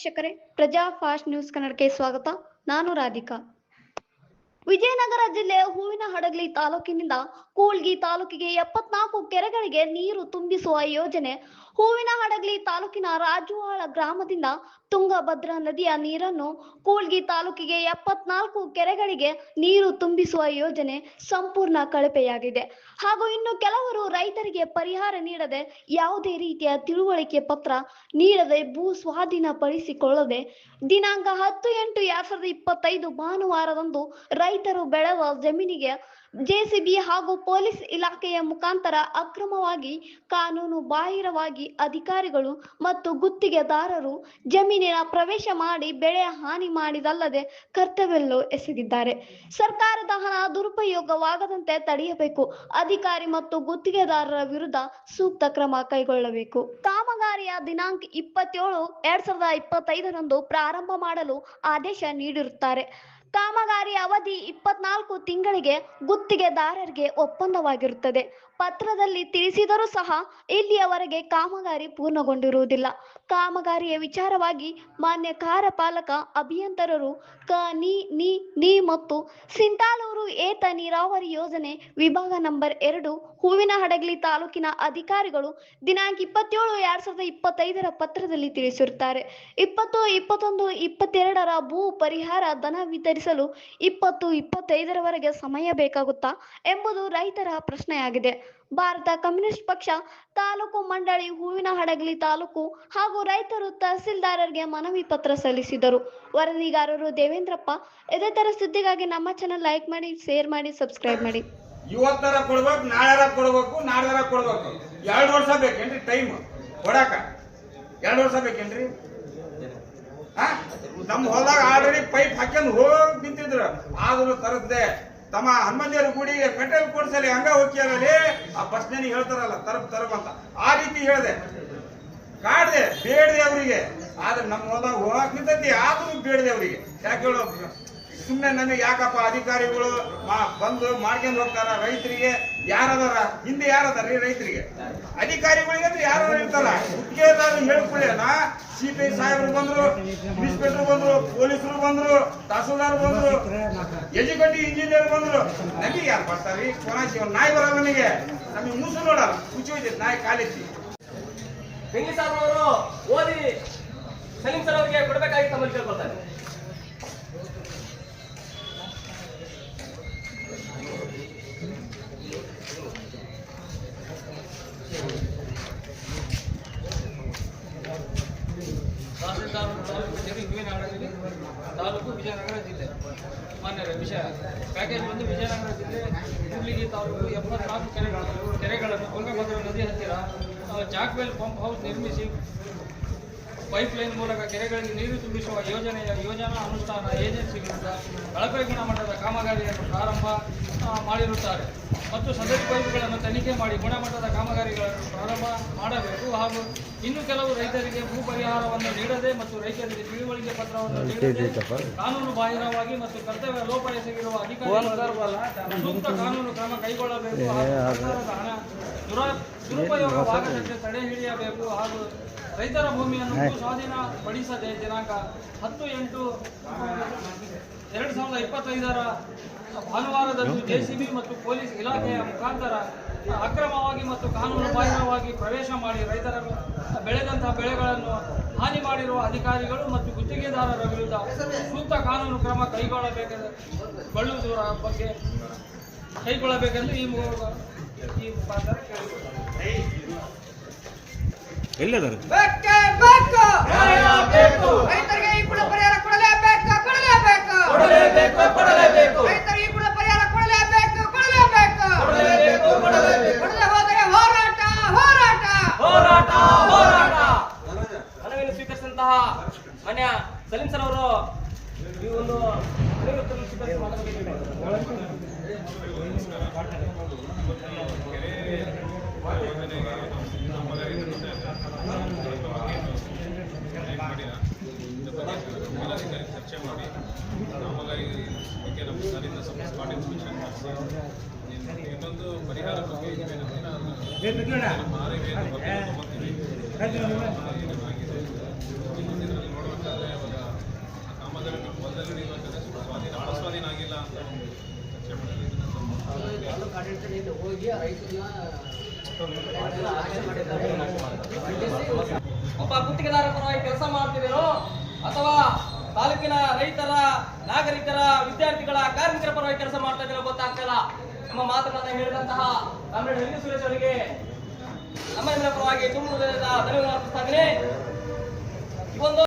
ವೀಕ್ಷಕರೇ, ಪ್ರಜಾ fast news ಕನ್ನಡಕ್ಕೆ ಸ್ವಾಗತ. ನಾನು ರಾಧಿಕಾ. ವಿಜಯನಗರ ಜಿಲ್ಲೆ ಹೂವಿನಹಡಗಲಿ ತಾಲೂಕಿನಿಂದ ಕೂಳ್ಗಿ ತಾಲೂಕಿಗೆ 74 ಕೆರೆಗಳಿಗೆ ನೀರು ತುಂಬಿಸುವ ಯೋಜನೆ. ಹೂವಿನಹಡಗಲಿ ತಾಲೂಕಿನ ರಾಜುವಾಳ ಗ್ರಾಮದಿಂದ ತುಂಗಭದ್ರಾ ನದಿಯ ನೀರನ್ನು ಕೂಳ್ಗಿ ತಾಲೂಕಿಗೆ 74 ಕೆರೆಗಳಿಗೆ ನೀರು ತುಂಬಿಸುವ ಯೋಜನೆ ಸಂಪೂರ್ಣ ಕಳಪೆಯಾಗಿದೆ. ಹಾಗೂ ಇನ್ನು ಕೆಲವರು ರೈತರಿಗೆ ಪರಿಹಾರ ನೀಡದೆ, ಯಾವುದೇ ರೀತಿಯ ತಿಳುವಳಿಕೆ ಪತ್ರ ನೀಡದೆ, ಭೂ ಸ್ವಾಧೀನಪಡಿಸಿಕೊಳ್ಳದೆ ದಿನಾಂಕ 10/8/2025 ಭಾನುವಾರದಂದು ರೈತರು ಬೆಳೆದ ಜಮೀನಿಗೆ ಜೆಸಿಬಿ ಹಾಗೂ ಪೊಲೀಸ್ ಇಲಾಖೆಯ ಮುಖಾಂತರ ಅಕ್ರಮವಾಗಿ ಕಾನೂನು ಬಾಹಿರವಾಗಿ ಅಧಿಕಾರಿಗಳು ಮತ್ತು ಗುತ್ತಿಗೆದಾರರು ಜಮೀನಿನ ಪ್ರವೇಶ ಮಾಡಿ ಬೆಳೆ ಹಾನಿ ಮಾಡಿದಲ್ಲದೆ ಕರ್ತವ್ಯವನ್ನು ಎಸಗಿದ್ದಾರೆ. ಸರ್ಕಾರದ ಹಣ ದುರುಪಯೋಗವಾಗದಂತೆ ತಡೆಯಬೇಕು. ಅಧಿಕಾರಿ ಮತ್ತು ಗುತ್ತಿಗೆದಾರರ ವಿರುದ್ಧ ಸೂಕ್ತ ಕ್ರಮ ಕೈಗೊಳ್ಳಬೇಕು. ಕಾಮಗಾರಿಯ ದಿನಾಂಕ 27/2025ರಂದು ಪ್ರಾರಂಭ ಮಾಡಲು ಆದೇಶ ನೀಡಿರುತ್ತಾರೆ. ಕಾಮಗಾರಿ ಅವಧಿ 24 ತಿಂಗಳಿಗೆ ಗುತ್ತಿಗೆದಾರರಿಗೆ ಒಪ್ಪಂದವಾಗಿರುತ್ತದೆ. ಪತ್ರದಲ್ಲಿ ತಿಳಿಸಿದರೂ ಸಹ ಇಲ್ಲಿಯವರೆಗೆ ಕಾಮಗಾರಿ ಪೂರ್ಣಗೊಂಡಿರುವುದಿಲ್ಲ. ಕಾಮಗಾರಿಯ ವಿಚಾರವಾಗಿ ಮಾನ್ಯ ಕಾರ್ಯಪಾಲಕ ಅಭಿಯಂತರರು ನಿ ಮತ್ತು ಸಿಂತಾಲೂರು ಏತ ನೀರಾವರಿ ಯೋಜನೆ ವಿಭಾಗ ನಂಬರ್ 2 ಹೂವಿನಹಡಗಲಿ ತಾಲೂಕಿನ ಅಧಿಕಾರಿಗಳು ದಿನಾಂಕ 27/2025ರ ಪತ್ರದಲ್ಲಿ ತಿಳಿಸಿರುತ್ತಾರೆ. 20, 21, 22ರ ಭೂ ಪರಿಹಾರ ಧನ ವಿತರಿಸಲು 20-25ರವರೆಗೆ ಸಮಯ ಬೇಕಾಗುತ್ತಾ ಎಂಬುದು ರೈತರ ಪ್ರಶ್ನೆಯಾಗಿದೆ. ಭಾರತ ಕಮ್ಯುನಿಸ್ಟ್ ಪಕ್ಷ ತಾಲೂಕು ಮಂಡಳಿ ಹೂವಿನಹಡಗಲಿ ತಾಲೂಕು ಹಾಗೂ ರೈತರು ತಹಸೀಲ್ದಾರರಿಗೆ ಮನವಿ ಪತ್ರ ಸಲ್ಲಿಸಿದರು. ವರದಿಗಾರರು ದೇವೇಂದ್ರಪ್ಪ. ಇದೇ ತರ ಸುದ್ದಿಗಾಗಿ ನಮ್ಮ ಚಾನೆಲ್ ಲೈಕ್ ಮಾಡಿ, ಶೇರ್ ಮಾಡಿ, ಸಬ್ಸ್ಕ್ರೈಬ್ ಮಾಡಿ. ಇವತ್ತರ ಕೊಡ್ಬೇಕು, ನಾಳೆರ ಕೊಡ್ಬೇಕು, ನಾಡ್ದರ ಕೊಡ್ಬೇಕು. 2 ವರ್ಷ ಬೇಕೇನ್ರಿ ಟೈಮ್ ಕೊಡಾಕ? 2 ವರ್ಷ ಬೇಕೇನ್ರಿ? ನಮ್ಮ ಹೊಲದಾಗ ಆಲ್ರೆಡಿ ಪೈಪ್ ಹಾಕ್ಯಂದು ಹೋಗಿ ನಿಂತಿದ್ರು, ಆದ್ರೂ ತರದ್ದೆ. ತಮ್ಮ ಹನುಮಂದಿಯರ ಗುಡಿಗೆ ಪೆಟ್ರೋಲ್ ಕೊಡ್ಸಲಿ ಹಂಗ ಹೋಗ್ಯಾರಲ್ಲಿ ಆ ಬಸ್ನಲ್ಲಿ ಹೇಳ್ತಾರಲ್ಲ ತರಬ್ ಅಂತ, ಆ ರೀತಿ ಹೇಳ್ದೆ, ಕಾಡ್ದೆ, ಬೇಡ್ದೆ ಅವರಿಗೆ. ಆದ್ರೆ ನಮ್ಮ ಹೊಲದಾಗ ಹೋಗಕ್ ನಿಂತೈತಿ, ಆದ್ರೂ ಬೇಡ್ದೆ ಅವರಿಗೆ. ಯಾಕೆ ಹೇಳೋ, ಸುಮ್ಮನೆ ನಮಗೆ ಯಾಕಪ್ಪ ಅಧಿಕಾರಿಗಳು ಬಂದು ಮಾಡ್ಕೊಂಡು ಹೋಗ್ತಾರ. ರೈತರಿಗೆ ಯಾರದಾರ ಹಿಂದೆ ಯಾರದಾರ ರೈತರಿಗೆ? ಅಧಿಕಾರಿಗಳಿಗೆ ಅಂದ್ರೆ ಯಾರು ಇರ್ತಾರ. ಗುತ್ತಿಗೆದಾರರು ಹೇಳ್ಕೊಳ್ಳೇನ, ಸಿಪಿಐ ಸಾಹೇಬರು ಬಂದ್ರು, ಇನ್ಸ್ಪೆಕ್ಟರ್ ಬಂದ್ರು, ಪೊಲೀಸರು ಬಂದ್ರು, ತಹಸೀಲ್ದಾರ್ ಬಂದ್ರು, ಎಜುಕೇಟಿವ್ ಇಂಜಿನಿಯರ್ ಬಂದ್ರು. ನಮಗೆ ಯಾರು ಬರ್ತಾರ್ರಿ? ಕೊನಾಚಿ ಒಂದು ನಾಯಿ ಬರಲ್ಲ ನಮಗೆ. ನಮಗೆ ಮುಸು ನೋಡಲ್ಲ, ಹುಚ್ಚಿ ಹೋಯ್ತೈತಿ ನಾಯಿ ಕಾಲೆತ್ತಿ. ಬೆಂಗಿ ಸಾಬ್ ಅವರು ಓದಿ ಸಲೀಂ ಸರ್ ಅವರಿಗೆ ಕೊಡಬೇಕಾಗಿತ್ತು ಅಂತ ಕೇಳ್ಕೊಳ್ತಾರೆ. ತಾಲೂಕು ವಿಜಯನಗರ ಜಿಲ್ಲೆ. ಮಾನ್ಯರ ವಿಷಯ ಪ್ಯಾಕೇಜ್ ಬಂದು ವಿಜಯನಗರ ಜಿಲ್ಲೆ ಕೂಡ್ಲಿಗಿ ತಾಲೂಕು 74 ಕೆರೆಗಳನ್ನು ತುಂಗಭದ್ರಾ ನದಿ ಹತ್ತಿರ ಜಾಕ್ವೆಲ್ ಪಂಪ್ ಹೌಸ್ ನಿರ್ಮಿಸಿ ಪೈಪ್ಲೈನ್ ಮೂಲಕ ಕೆರೆಗಳಿಗೆ ನೀರು ತುಂಬಿಸುವ ಯೋಜನಾ ಅನುಷ್ಠಾನ ಏಜೆನ್ಸಿ ವಿರುದ್ಧ ಕಳಪೆ ಗುಣಮಟ್ಟದ ಕಾಮಗಾರಿಯನ್ನು ಪ್ರಾರಂಭ ಮಾಡಿರುತ್ತಾರೆ ಮತ್ತು ಸದರಿ ಪೈಪ್ಗಳನ್ನು ತನಿಖೆ ಮಾಡಿ ಗುಣಮಟ್ಟದ ಕಾಮಗಾರಿಗಳನ್ನು ಪ್ರಾರಂಭ ಮಾಡಬೇಕು. ಹಾಗೂ ಇನ್ನು ಕೆಲವು ರೈತರಿಗೆ ಭೂ ಪರಿಹಾರವನ್ನು ನೀಡದೆ ಮತ್ತು ರೈತರಿಗೆ ತಿಳುವಳಿಕೆ ಪತ್ರವನ್ನು ನೀಡದೆ ಕಾನೂನು ಬಾಹಿರವಾಗಿ ಮತ್ತು ಕರ್ತವ್ಯ ಲೋಪ ಎಸಗಿರುವ ಅಧಿಕಾರಿಗಳು ಸೂಕ್ತ ಕಾನೂನು ಕ್ರಮ ಕೈಗೊಳ್ಳಬೇಕು. ಹಾಗೂ ಸರ್ಕಾರದ ಹಣ ದುರುಪಯೋಗವಾಗದಂತೆ ತಡೆ ಹಿಡಿಯಬೇಕು. ಹಾಗೂ ರೈತರ ಭೂಮಿಯನ್ನು ಭೂ ಸ್ವಾಧೀನಪಡಿಸದೆ ದಿನಾಂಕ 10/8/2025ರ ಭಾನುವಾರದಂದು ಜೆಸಿಬಿ ಮತ್ತು ಪೊಲೀಸ್ ಇಲಾಖೆಯ ಮುಖಾಂತರ ಅಕ್ರಮವಾಗಿ ಮತ್ತು ಕಾನೂನು ಬಾಹಿರವಾಗಿ ಪ್ರವೇಶ ಮಾಡಿ ರೈತರ ಬೆಳೆದಂತಹ ಬೆಳೆಗಳನ್ನು ಹಾನಿ ಮಾಡಿರುವ ಅಧಿಕಾರಿಗಳು ಮತ್ತು ಗುತ್ತಿಗೆದಾರರ ವಿರುದ್ಧ ಸೂಕ್ತ ಕಾನೂನು ಕ್ರಮ ಕೈಗೊಳ್ಳಬೇಕೆಂದು ಈ ಮುಖಾಂತರ ಕೇಳಿಕೊಳ್ಳುತ್ತೇವೆ. ಎಲ್ಲದಾರು ರೈತರಿಗೆ ಈ ಕೂಡ ಪರಿಹಾರ ಕೊಡಲೇಬೇಕು. ರೈತರಿಗೆ ಈ ಕೂಡ ಪರಿಹಾರ ಕೊಡಲೇಬೇಕು. ಕೊಡದೆ ಹೋದರೆ ಹೋರಾಟ. ಮನವಿಯನ್ನು ಸ್ವೀಕರಿಸಿದಂತಹ ಮಾನ್ಯ ಸಲೀಂ ಸರ್ ಅವರು ಈ ಒಂದು ಚರ್ಚೆ ಮಾಡಿ ಕಾಮಗಾರಿ ಬಗ್ಗೆ ನಮ್ಮ ಸರಿಂದ ಸ್ಪಾಟ್ ಇನ್ಸ್ಪೆಕ್ಷನ್ ಮಾಡಿಸಿ ಇನ್ನೊಂದು ಪರಿಹಾರ ಬಗ್ಗೆ ಆಗಿದೆ. ವಲಯದಲ್ಲಿ ನಡೆಯುವಂಥದ್ದು ಸ್ವಾಧೀನ ಅಪಸ್ವಾಧೀನ ಆಗಿಲ್ಲ ಅಂತ ಒಂದು ಚರ್ಚೆ ಮಾಡಿದ್ರೆ ಒಬ್ಬ ಗುತ್ತಿಗೆದಾರ ಪರವಾಗಿ ಕೆಲಸ ಮಾಡ್ತಿದ್ದೇನೋ ಅಥವಾ ತಾಲೂಕಿನ ರೈತರ, ನಾಗರಿಕರ, ವಿದ್ಯಾರ್ಥಿಗಳ, ಕಾರ್ಮಿಕರ ಪರವಾಗಿ ಕೆಲಸ ಮಾಡ್ತಾ ಇದ್ದೇನೋ ಗೊತ್ತಾಗ್ತಿಲ್ಲ. ನಮ್ಮ ಮಾತುಗಳನ್ನ ಹೇಳಿದಂತಹ ಕಾಮ್ರೇಡ್ ಎನ್. ಸುರೇಶ್ ಅವರಿಗೆ ನಮ್ಮ ಪರವಾಗಿ ತುಂಬ ಹೃದಯದ ಧನ್ಯವಾದ ಅರ್ಪಿಸ್ತಾ ಇದ್ದೀನಿ. ಈ ಒಂದು